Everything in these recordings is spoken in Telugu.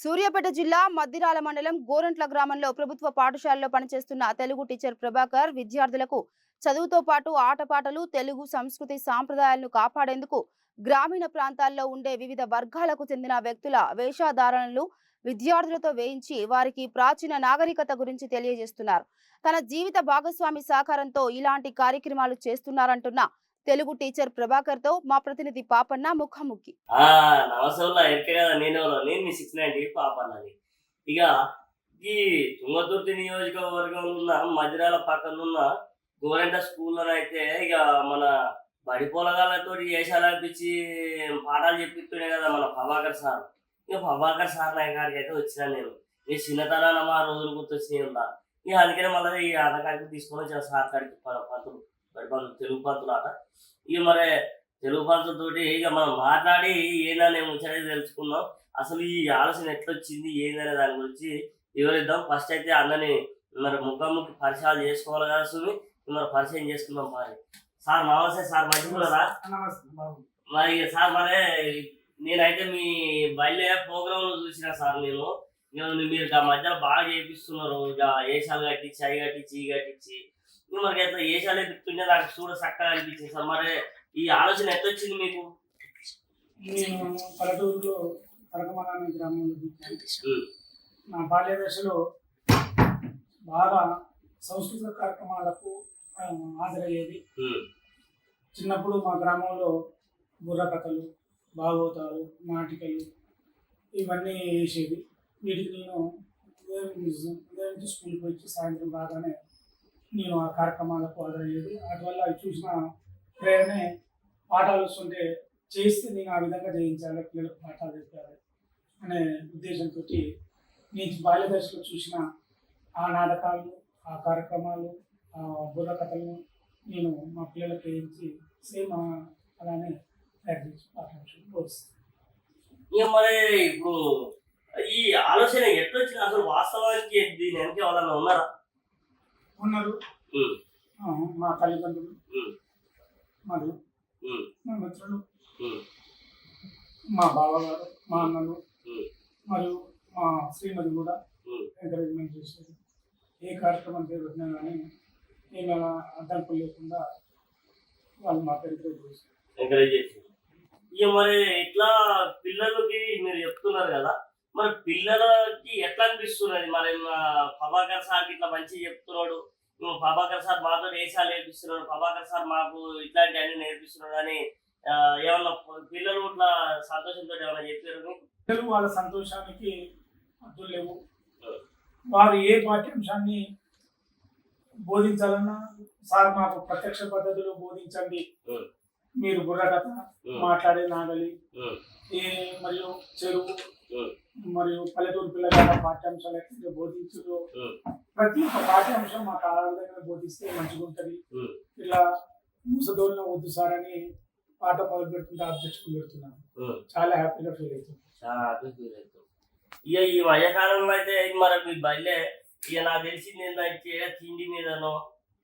సూర్యాపేట జిల్లా మద్దిరాల మండలం గోరంట్ల గ్రామంలో ప్రభుత్వ పాఠశాలలో పనిచేస్తున్న తెలుగు టీచర్ ప్రభాకర్ విద్యార్థులకు చదువుతో పాటు ఆటపాటలు తెలుగు సంస్కృతి సాంప్రదాయాలను కాపాడేందుకు గ్రామీణ ప్రాంతాల్లో ఉండే వివిధ వర్గాలకు చెందిన వ్యక్తుల వేషధారణలు విద్యార్థులతో వేయించి వారికి ప్రాచీన నాగరికత గురించి తెలియజేస్తున్నారు. తన జీవిత భాగస్వామి సహకారంతో ఇలాంటి కార్యక్రమాలు చేస్తున్నారంటున్న తెలుగు టీచర్ ప్రభాకర్ తో మా ప్రతినిధి పాపన్న ముఖాముఖి. నమస్కారం ఎక్కడ కదా నేను మీ 690 పాపన్నది. ఇక ఈ తుంగతుర్తి నియోజకవర్గంలో ఉన్న మధిరాల పక్కన ఉన్న గోరెంట స్కూల్లోనైతే ఇక మన బడి పొలగాలతో వేషాలనిపించి పాఠాలు చెప్పిస్తుండే కదా మన ప్రభాకర్ సార్. ఇక ప్రభాకర్ సార్ నాయకాడికి అయితే వచ్చినా నేను ఈ చిన్నతనాన మా రోజులు గుర్తొచ్చినాయి ఉందా. ఇక అందుకనే మళ్ళీ ఈ ఆటకాడికి తీసుకొని వచ్చిన సార్ కాడికి పంతులు బడి పంతులు తెలుగు పంతులు ఆట. ఇక మరి తెలుగు పంతులతోటి ఇక మనం మాట్లాడి ఏందని ముచ్చట తెలుసుకున్నాం. అసలు ఈ ఆలోచన ఎట్లొచ్చింది ఏందనే దాని గురించి వివరిద్దాం. ఫస్ట్ అయితే అన్నని మరి ముఖాముఖి పరిచయాలు చేసుకోవాలి కదా సుమి, మరి పరిచయం చేసుకుందాం. మరి సార్ నమస్తే సార్, మంచిగా మరి సార్ మరి నేనైతే మీ బయలుదే ప్రోగ్రామ్ చూసిన సార్. మీరు ఆ మధ్యలో బాగా చేపిస్తున్నారు, ఇక ఏషాలు కట్టించి అవి కట్టించి ఈ కట్టించి మనకి ఎట్లా ఏషాలే తిప్పుతుంటే నాకు చూడ చక్కగా అనిపించింది సార్. మరి ఈ ఆలోచన ఎట్లొచ్చింది మీకు? నేను పల్లెటూరులో కరకమల గ్రామంలో నా బాల్య దశలో బాగా సంస్కృత కార్యక్రమాలకు హాజరయ్యేది. చిన్నప్పుడు మా గ్రామంలో బుర్రకథలు, భాగవతాలు, నాటికలు ఇవన్నీ వేసేది. వీటికి నేను ఉదయం స్కూల్కి వచ్చి సాయంత్రం బాగానే నేను ఆ కార్యక్రమాలకు హాజరయ్యేది. అటువల్ల అవి చూసిన ప్రేరణే పాఠాలు వస్తుంటే చేస్తే నేను ఆ విధంగా చేయించాలి, పిల్లలకు పాఠాలు చెప్పాలి అనే ఉద్దేశంతో నేను బాల్య దశలో చూసిన ఆ నాటకాలు, ఆ కార్యక్రమాలు, ఆ బుర్రకథలను నేను మా పిల్లలకు వేయించి సేమ్ అలానే తయారు చేసి పాఠాంశాలు బోధిస్తాను. ఇక మరి ఇప్పుడు ఈ ఆలోచన ఎట్లొచ్చింది అసలు? వాస్తవానికి దీని వెనక ఎవరన్నా ఉన్నారా? ఉన్నారు. మా తల్లిదండ్రులు మరియు మా మిత్రులు, మా బావగారు, మా అన్నలు మరియు మా శ్రీమతి కూడా ఎంకరేజ్మెంట్ చేసేది. ఏ కార్యక్రమం చేపట్టినా కానీ మేము అడ్డంకులు లేకుండా వాళ్ళు మాకు ఎంకరేజ్ చేసి. ఇక మరి ఇట్లా పిల్లలకి మీరు చెప్తున్నారు కదా, మరి పిల్లలకి ఎట్లా అనిపిస్తున్నది? మరి ప్రభాకర్ సార్కి ఇట్లా మంచిగా చెప్తున్నాడు, ప్రభాకర్ సార్ మాతో వేషాలు నేర్పిస్తున్నాడు, ప్రభాకర్ సార్ మాకు ఇట్లాంటి అన్ని నేర్పిస్తున్నాడు అని ఏమన్నా పిల్లలు ఇట్లా సంతోషంతో ఏమన్నా చెప్పారు? పిల్లలు వాళ్ళ సంతోషానికి అడ్డు లేవు. వారు ఏ పాఠ్యాంశాన్ని బోధించాలన్నా సార్ మాకు ప్రత్యక్ష పద్ధతిలో బోధించండి, మీరు బుర్రకథ, మాట్లాడే నాగలి, మరియు చెరువు మరియు పల్లెటూరు పిల్లల పాఠ్యాంశాలు ఎట్లయితే బోధించదో ప్రతి ఒక్క పాఠ్యాంశం మాకు ఆ విధంగా బోధిస్తే మంచిగా ఉంటుంది. ఇలా మూసదోళన వద్దు సార్ అని పాట మొదలు పెడుతుంటే ఆబ్జెక్షన్ పెడుతున్నాను. చాలా హ్యాపీగా ఫీల్ అవుతుంది. ఇక ఈ మధ్యకాలంలో అయితే మరి మీ బయలే ఇక నాకు తెలిసింది ఏంటంటే తిండి మీదనో,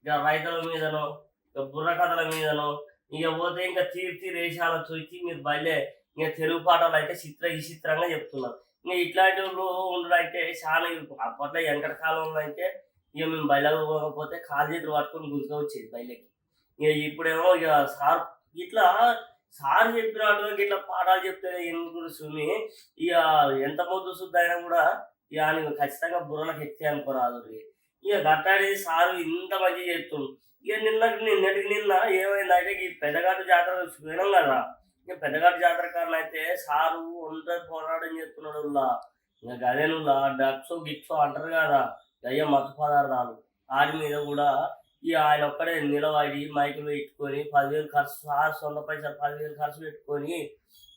ఇక రైతుల మీదనో, ఇక బుర్రకథల మీదనో, ఇక పోతే ఇంకా తీర్చి రేషాల చూసి మీరు బయలే ఇక తెలుగు పాటలు అయితే విచిత్రంగా చెప్తున్నారు. ఇంకా ఇట్లాంటి వాళ్ళు ఉండడం అయితే చాలా అప్పట్లో వెనకటి కాలంలో అయితే ఇక మేము బయలకు పోకపోతే కాలు చేతులు పట్టుకొని గుంజుగా వచ్చేది బయలకి. ఇక ఇప్పుడేమో ఇక సార్ ఇట్లా సార్ చెప్పినట్టుగా ఇట్లా పాఠాలు చెప్తే ఎందుకు సుమి ఇక ఎంత పొద్దు శుద్ధ అయినా కూడా ఇక నీకు ఖచ్చితంగా బుర్రలకు ఎత్తే అనుకోరాదు. ఇక గట్టాడి సారు ఇంత మంచిగా చెప్తుండు. ఇక నిన్నటికి ఏమైందంటే ఈ పెద్దగాటు జాతర పోయినాం కదా, ఇక పెద్దగాటు జాతర కారణం అయితే సారు ఒంటరి పోరాటం చేస్తున్నాడు. ఇంకా గదేనులా డక్సో గిక్సో అంటారు కదా, దయ్య మత్తు పదార్థాలు వాటి మీద కూడా ఇక ఆయన ఒక్కడే నిలబడి మైకులు పెట్టుకొని 10,000 ఖర్చు, సార్ సొంత పైసలు 10,000 ఖర్చు పెట్టుకొని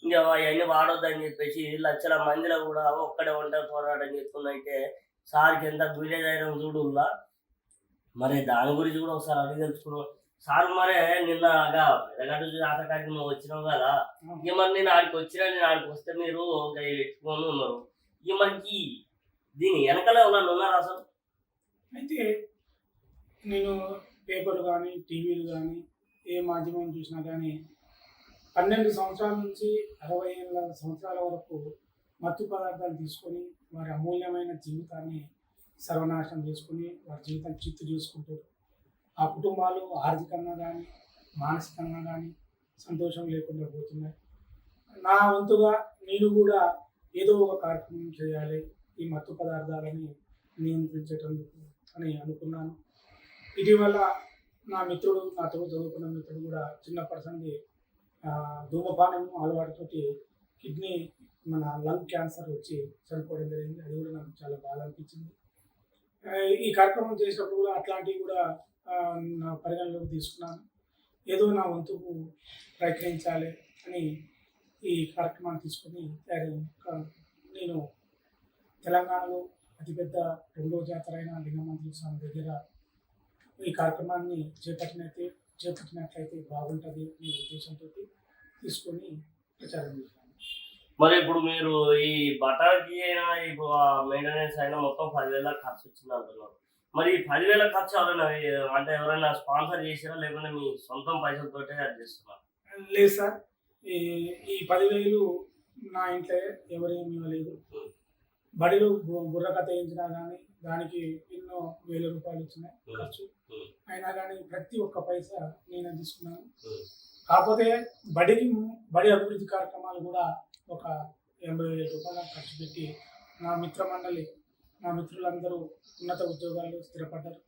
ఇంకా అవన్నీ వాడొద్దని చెప్పేసి లక్షల మందిలో కూడా ఒక్కడే ఒంటరి పోరాటం చేస్తుందంటే సార్కి ఎంత గుండె ధైర్యం చూడులా. మరి దాని గురించి కూడా ఒకసారి అడిగి తెలుసుకున్నాం సార్. మరి నిన్న పెద్దగడ్డ జాతకానికి నువ్వు వచ్చినావు కదా, ఇక మరి నేను ఆడికి వస్తే మీరు పెట్టుకొని ఉన్నారు. ఇక మనకి దీని వెనకాల ఎవరన్నా ఉన్నారు అసలు? అయితే నేను పేపర్లు కానీ టీవీలు కానీ ఏ మాధ్యమం చూసినా కానీ 12 సంవత్సరాల నుంచి 60 సంవత్సరాల వరకు మత్తు పదార్థాలు తీసుకొని వారి అమూల్యమైన జీవితాన్ని సర్వనాశనం చేసుకుని వారి జీవితాన్ని చిత్తు చేసుకుంటారు. ఆ కుటుంబాలు ఆర్థికంగా కానీ మానసికంగా కానీ సంతోషం లేకుండా పోతున్నాయి. నా వంతుగా నేను కూడా ఏదో ఒక కార్యక్రమం చేయాలి ఈ మత్తు పదార్థాలని నియంత్రించేటందుకు అని అనుకున్నాను. ఇటీవల నా మిత్రుడు, నాతో చదువుకున్న మిత్రుడు కూడా చిన్నప్పటి నుండి ధూమపానం అలవాటుతోటి కిడ్నీ లంగ్ క్యాన్సర్ వచ్చి చనిపోవడం జరిగింది. అది కూడా నాకు చాలా బాధ అనిపించింది. ఈ కార్యక్రమం చేసినప్పుడు కూడా అట్లాంటివి కూడా నా పరిగణలోకి తీసుకున్నాను. ఏదో నా వంతుకు ప్రయత్నించాలి అని ఈ కార్యక్రమాన్ని తీసుకొని నేను తెలంగాణలో అతిపెద్ద రెండో జాతర అయిన లింగమంత్రి స్వామి దగ్గర ఈ కార్యక్రమాన్ని చేపట్టినట్లయితే బాగుంటుంది అనే ఉద్దేశంతో తీసుకొని ప్రచారం చేశాను. మరి ఇప్పుడు మీరు ఈ బటాకి అయినా ఇప్పుడు మెయింటెనెన్స్ అయినా మొత్తం 10,000 ఖర్చు వచ్చింది అంటున్నారు. మరి ఈ 10,000 ఖర్చు అంటే ఎవరైనా స్పాన్సర్ చేసారా లేకుంటే మీ సొంతం పైసలతోటే అది చేస్తున్నారు? లేదు సార్, ఈ 10,000 నా ఇంట్లో ఎవరేమి ఇవ్వలేదు. బడిలో బుర్రకథ వేయించినా కానీ దానికి ఎన్నో వేల రూపాయలు వచ్చినాయి ఖర్చు. అయినా కానీ ప్రతి ఒక్క పైసా నేను తీసుకున్నాను. కాకపోతే బడి అభివృద్ధి కార్యక్రమాలు కూడా ఒక 80,000 రూపాయలు ఖర్చు పెట్టి నా మిత్రులందరూ ఉన్నత ఉద్యోగాల్లో స్థిరపడ్డారు.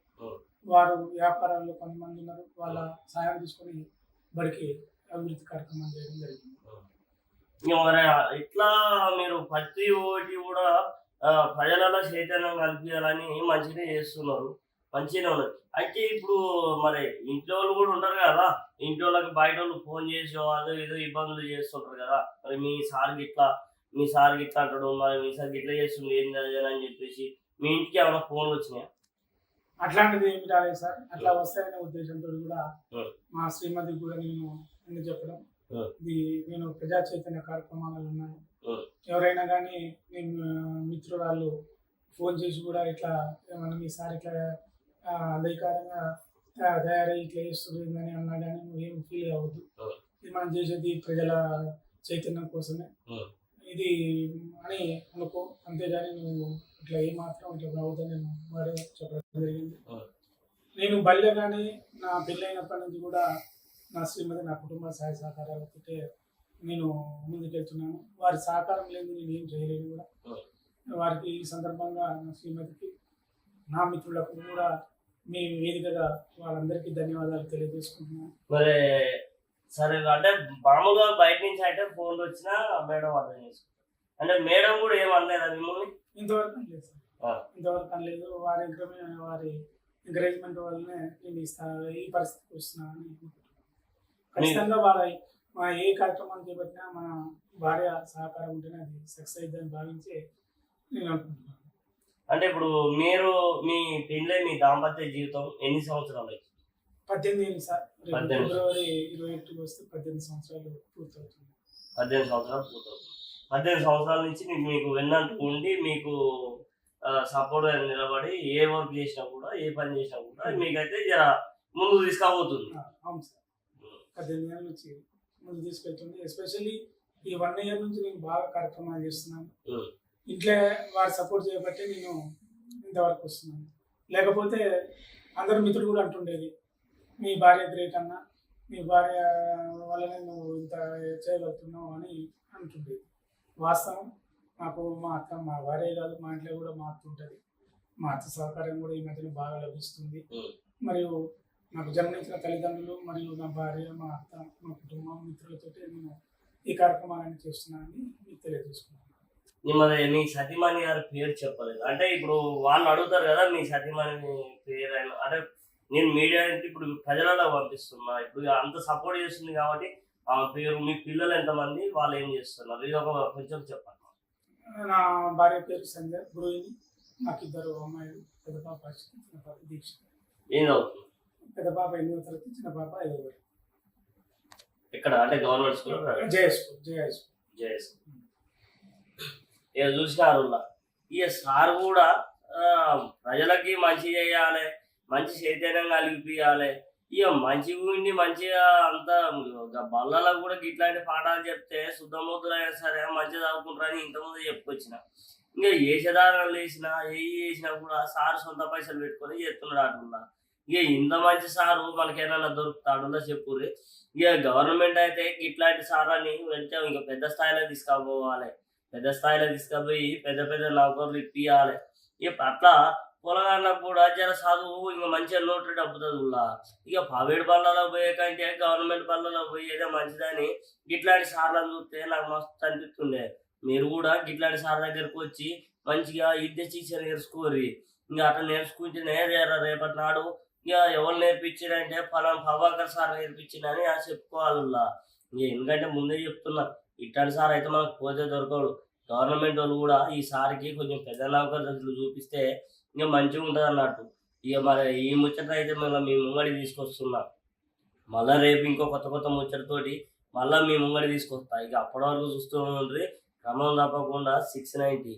వారు వ్యాపారాల్లో కొంతమంది ఉన్నారు. వాళ్ళ సహాయం తీసుకొని బడికి అభివృద్ధి కార్యక్రమాలు చేయడం జరిగింది. మరి ఇట్లా మీరు ప్రతి ఒక్కటి కూడా ప్రజలలో చైతన్యం కల్పించాలని మంచిగా చేస్తున్నారు, మంచిగానే ఉన్నది. అయితే ఇప్పుడు మరి ఇంట్లో వాళ్ళు కూడా ఉంటారు కదా, ఇంట్లో వాళ్ళకి బయట వాళ్ళు ఫోన్ చేసి వాళ్ళు ఏదో ఇబ్బందులు చేస్తుంటారు కదా, మరి మీ సార్ గిట్లా అంటాడు, మరి మీ సార్ గిట్లా చేస్తుంది ఏంది అని చెప్పేసి మీ ఇంటికి ఏమైనా ఫోన్లు వచ్చినాయా? అట్లాంటిది ఏమి రాలేదు సార్. అట్లా వస్తాయనే ఉద్దేశంతో కూడా మా శ్రీమతికి కూడా నేను ఎందుకు చెప్పడం, నేను ప్రజా చైతన్య కార్యక్రమాలలో ఉన్నాను. ఎవరైనా కానీ నేను మిత్రురాళ్ళు ఫోన్ చేసి కూడా ఇట్లా ఏమన్నా మీ సార్ ఇట్లా అధికారంగా తయారై ఇట్లా చేస్తుంది అని అన్నా కానీ నువ్వు ఏం ఫీల్ అవ్వద్దు. ఇది మనం చేసేది ప్రజల చైతన్యం కోసమే ఇది అని అనుకో, అంతేగాని నువ్వు ఇట్లా ఏమాత్రం ఇట్లా రావద్దని నేను వాడే చెప్పడం జరిగింది. నేను బల్లె కానీ నా పెళ్ళైనప్పటి నుంచి కూడా నా శ్రీమతి నా కుటుంబ సహాయ సహకారాలతో నేను ముందుకెళ్తున్నాను. వారి సహకారం లేదు నేను ఏం చేయలేను కూడా. వారికి ఈ సందర్భంగా నా శ్రీమతికి నా మిత్రులకు కూడా మీ వేదికగా వాళ్ళందరికీ ధన్యవాదాలు తెలియజేసుకుంటున్నాను. మరి సరే, అంటే మామూలుగా బయట నుంచి అయితే ఫోన్లు వచ్చినా మేడం అర్థం చేసుకుంటారు, అంటే మేడం కూడా ఏమనలేదా మిమ్మల్ని? ఇంతవరకు అనలేదు సార్, ఇంతవరకు అనలేదు. వారి ఎంకరేజ్మెంట్ వల్లనే నేను ఈ పరిస్థితికి వస్తున్నానని ఖచ్చితంగా మా ఏ కార్యక్రమాన్ని చేపట్టినా మన భార్య సహకారం ఉంటేనే అది సక్సెస్ అవుతుందని భావించి నేను అనుకుంటున్నాను. అంటే ఇప్పుడు మీరు మీ పెళ్ళై మీ దాంపత్య జీవితం ఎన్ని సంవత్సరాలు? 18 సార్. ఫిబ్రవరి 21 వస్తే 18 సంవత్సరాలు పూర్తవుతుంది. 18 సంవత్సరాలు పూర్తవుతుంది. 18 సంవత్సరాల నుంచి మీకు వెన్నంటూ ఉండి మీకు సపోర్ట్ గా నిలబడి ఏ వర్క్ చేసినా కూడా ఏ పని చేసినా కూడా మీకైతే ముందు తీసుకుపోతుంది. అవును సార్, 18 ఏళ్ళ నుంచి ముందు తీసుకెళ్తుంది. ఎస్పెషల్లీ ఈ 1 year నుంచి నేను బాగా కార్యక్రమాలు చేస్తున్నాను. ఇంట్లో వారు సపోర్ట్ చేయబట్టి నేను ఇంతవరకు వస్తున్నాను. లేకపోతే అందరు మిత్రులు కూడా అంటుండేది, మీ భార్య గ్రేట్ అన్న, మీ భార్య వల్లనే నువ్వు ఇంత చేయగలుగుతున్నావు అని అంటుండేది. వాస్తవం, నాకు మా భార్య కాదు, మా ఇంట్లో కూడా మా అత్త ఉంటుంది. మా అత్త సహకారం కూడా ఈ మధ్యన బాగా లభిస్తుంది. మరియు నాకు జన్మనిచ్చిన తల్లిదండ్రులు మరియు నా భార్య, మా అత్త, మా కుటుంబం, మిత్రులతో నేను ఈ కార్యక్రమాలన్నీ చేస్తున్నానని మీకు తెలియజేసుకున్నాను. మరి మీ సతీమణి గారి పేరు చెప్పలేదు, అంటే ఇప్పుడు వాళ్ళు అడుగుతారు కదా మీ సతీమణి పేరు అయినా, అంటే నేను మీడియా ఇప్పుడు ప్రజలలో పంపిస్తున్నా, ఇప్పుడు అంత సపోర్ట్ చేస్తుంది కాబట్టి ఆ పేరు, మీ పిల్లలు ఎంతమంది, వాళ్ళు ఏం చేస్తున్నారు, ఇది ఒక కొంచెం చెప్పండి. నా భార్య పేరు సంజయ్, గృహిణి. నాకు 2 అమ్మాయిలు, పెద్ద పాప చిన్న పాప దీక్ష. ఏం చదువుతుంది? పెద్ద పాప 8వ తరగతి, చిన్న పాప 5వ తరగతి. ఎక్కడ అంటే గవర్నమెంట్ స్కూల్? జేఎస్. ఇక చూసినారు ఇక సార్ కూడా ప్రజలకి మంచి చేయాలి, మంచి చైతన్యం కలిగిపియాలి. ఇక మంచిగా ఉండి మంచిగా అంతా బళ్ళలో కూడా ఇట్లాంటి పాఠాలు చెప్తే శుద్ధమూర్తులైనా సరే మంచిగా చదువుకుంటారని ఇంతకుముందు చెప్పుకొచ్చిన. ఇంకా వేషధారణలు వేసినా వేసినా కూడా సార్ సొంత పైసలు పెట్టుకొని చేస్తున్నాడు అట్లా. ఇక ఇంత మంచి సారు మనకేమైనా దొరుకుతాడులో చెప్పుర్రి. ఇక గవర్నమెంట్ అయితే ఇట్లాంటి సారాన్ని కొంచెం ఇంకా పెద్ద స్థాయిలో తీసుకుపోవాలి. పెద్ద స్థాయిలో తీసుకుపోయి పెద్ద పెద్ద నౌకర్లు ఇప్పియాలి. ఇక అట్లా పొలగాళ్ళకు కూడా జర చదువు ఇంకా మంచిగా నోట్లు డబ్బుతుందిలా. ఇక ప్రైవేట్ బళ్ళలో పోయే కంటే గవర్నమెంట్ బళ్ళలో పోయేదే మంచిదని ఇట్లాంటి సార్లను చూస్తే నాకు మస్తు అనిపిస్తుండే. మీరు కూడా ఇట్లాంటి సార్ దగ్గరకు వచ్చి మంచిగా విద్య శిక్షణ నేర్చుకోరి. ఇంకా అట్లా నేర్చుకుంటేనే రేపటి నాడు ఇక ఎవరు నేర్పించారంటే ఫలానా ప్రభాకర్ సార్ నేర్పించిందని చెప్పుకోవాలా. ఇక ఎందుకంటే ముందే చెప్తున్నా, ఇట్లాంటి సార్ అయితే మనకు పోతే దొరకడు. గవర్నమెంట్ వాళ్ళు కూడా ఈ సార్కి కొంచెం పెద్ద నౌకర్లు చూపిస్తే ఇంకా మంచిగా ఉంటుంది అన్నట్టు. ఇక మరి ఈ ముచ్చట అయితే మళ్ళీ మీ ముంగడి తీసుకొస్తున్నా. మళ్ళీ రేపు ఇంకో కొత్త కొత్త ముచ్చటతోటి మళ్ళీ మీ ముంగడి తీసుకొస్తా. ఇక అప్పటి వరకు చూస్తూ ఉండ్రి. క్రమం తప్పకుండా 690.